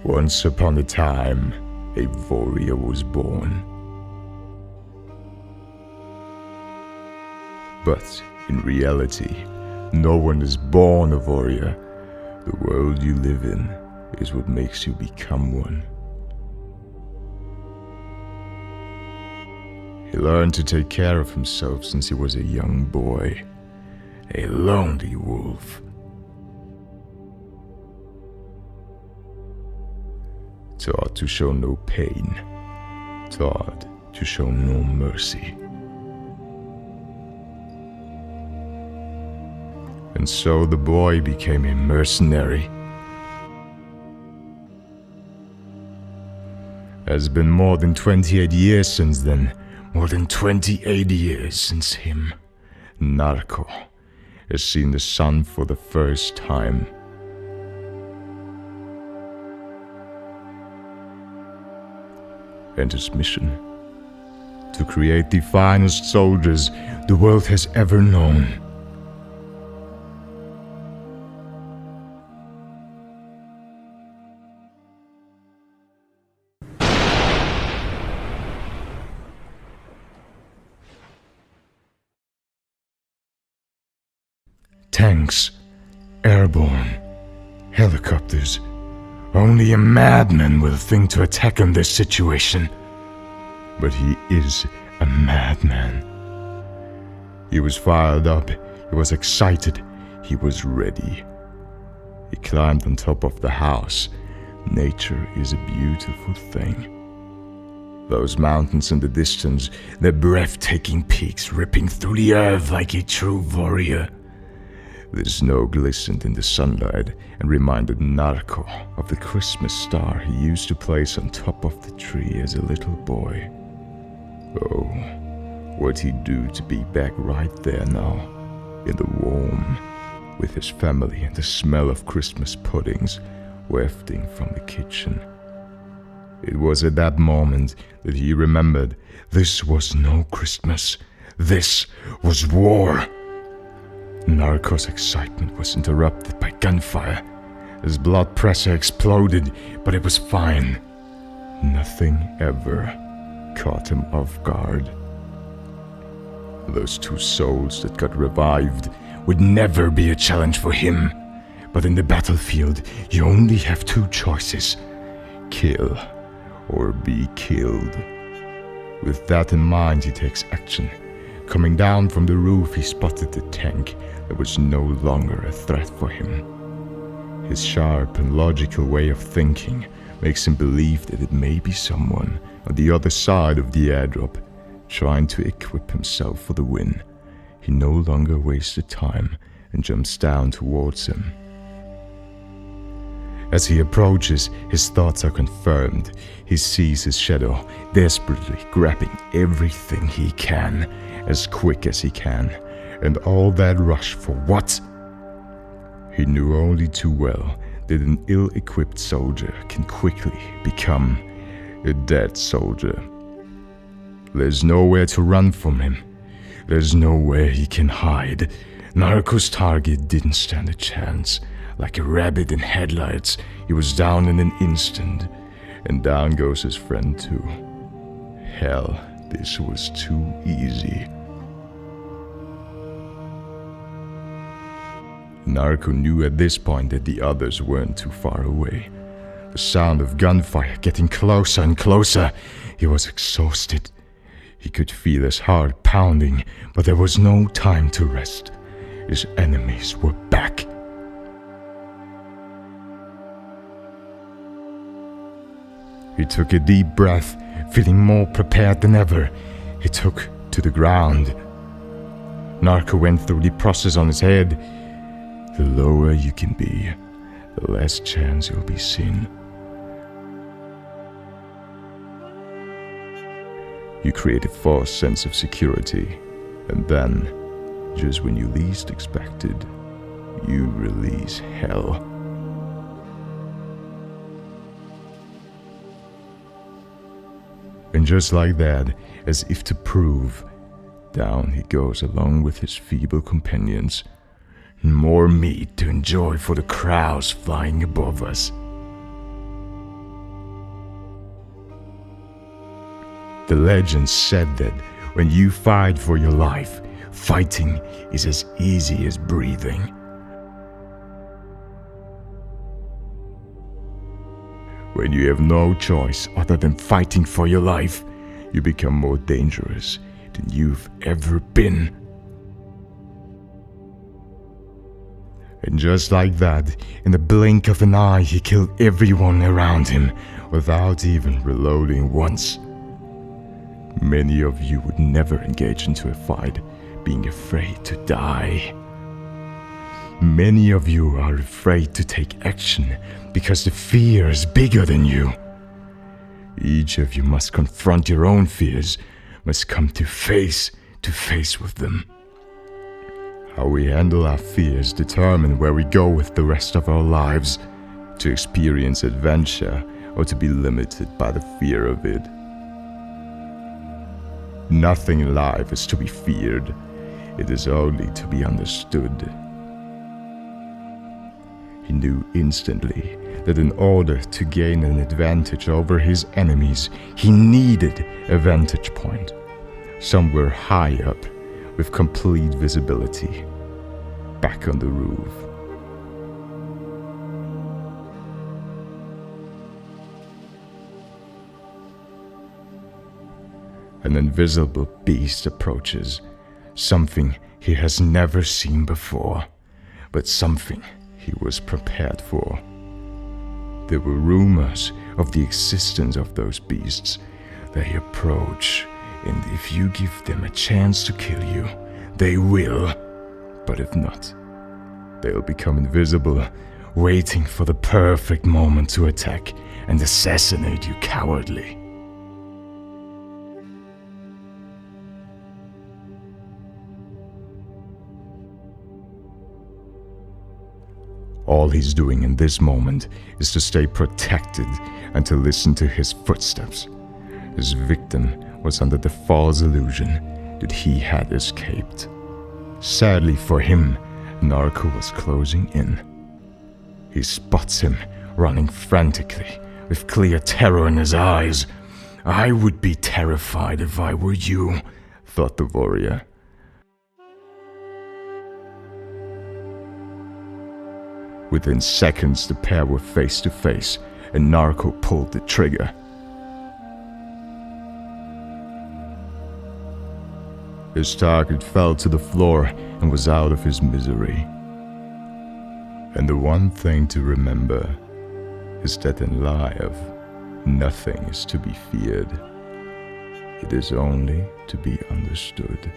Once upon a time, a warrior was born. But in reality, no one is born a warrior. The world you live in is what makes you become one. He learned to take care of himself since he was a young boy, a lonely wolf. Taught to show no pain, taught to show no mercy. And so the boy became a mercenary. It has been more than 28 years since then, more than 28 years since him, Narko, has seen the sun for the first time. And his mission: to create the finest soldiers the world has ever known. Tanks, airborne, helicopters. Only a madman will think to attack in this situation. But he is a madman. He was fired up, he was excited, he was ready. He climbed on top of the house. Nature is a beautiful thing. Those mountains in the distance, their breathtaking peaks ripping through the earth like a true warrior. The snow glistened in the sunlight and reminded Narko of the Christmas star he used to place on top of the tree as a little boy. Oh, what'd he do to be back right there now, in the warm, with his family and the smell of Christmas puddings wafting from the kitchen. It was at that moment that he remembered this was no Christmas, this was war. Narko's excitement was interrupted by gunfire. His blood pressure exploded, but it was fine. Nothing ever caught him off guard. Those two souls that got revived would never be a challenge for him. But in the battlefield, you only have two choices: kill or be killed. With that in mind, he takes action. Coming down from the roof, he spotted the tank that was no longer a threat for him. His sharp and logical way of thinking makes him believe that it may be someone on the other side of the airdrop, trying to equip himself for the win. He no longer wasted time and jumps down towards him. As he approaches, his thoughts are confirmed. He sees his shadow, desperately grabbing everything he can, as quick as he can. And all that rush for what? He knew only too well that an ill-equipped soldier can quickly become a dead soldier. There's nowhere to run from him. There's nowhere he can hide. Narko's target didn't stand a chance. Like a rabbit in headlights, he was down in an instant. And down goes his friend too. Hell, this was too easy. Narko knew at this point that the others weren't too far away. The sound of gunfire getting closer and closer. He was exhausted. He could feel his heart pounding, but there was no time to rest. His enemies were back. He took a deep breath, feeling more prepared than ever. He took to the ground. Narko went through the process on his head. The lower you can be, the less chance you'll be seen. You create a false sense of security, and then, just when you least expect it, you release hell. And just like that, as if to prove, down he goes along with his feeble companions. More meat to enjoy for the crows flying above us. The legend said that when you fight for your life, fighting is as easy as breathing. When you have no choice other than fighting for your life, you become more dangerous than you've ever been. And just like that, in the blink of an eye, he killed everyone around him without even reloading once. Many of you would never engage into a fight, being afraid to die. Many of you are afraid to take action because the fear is bigger than you. Each of you must confront your own fears, must come to face with them. How we handle our fears determine where we go with the rest of our lives, to experience adventure or to be limited by the fear of it. Nothing in life is to be feared, it is only to be understood. He knew instantly that in order to gain an advantage over his enemies, he needed a vantage point, somewhere high up with complete visibility, back on the roof. An invisible beast approaches, something he has never seen before, but something he was prepared for. There were rumors of the existence of those beasts. They approach, and if you give them a chance to kill you, they will. But if not, they'll become invisible, waiting for the perfect moment to attack and assassinate you cowardly. All he's doing in this moment is to stay protected and to listen to his footsteps. His victim was under the false illusion that he had escaped. Sadly for him, Narco was closing in. He spots him running frantically, with clear terror in his eyes. I would be terrified if I were you, thought the warrior. Within seconds, the pair were face to face, and Narco pulled the trigger. His target fell to the floor and was out of his misery. And the one thing to remember is that in life, nothing is to be feared. It is only to be understood.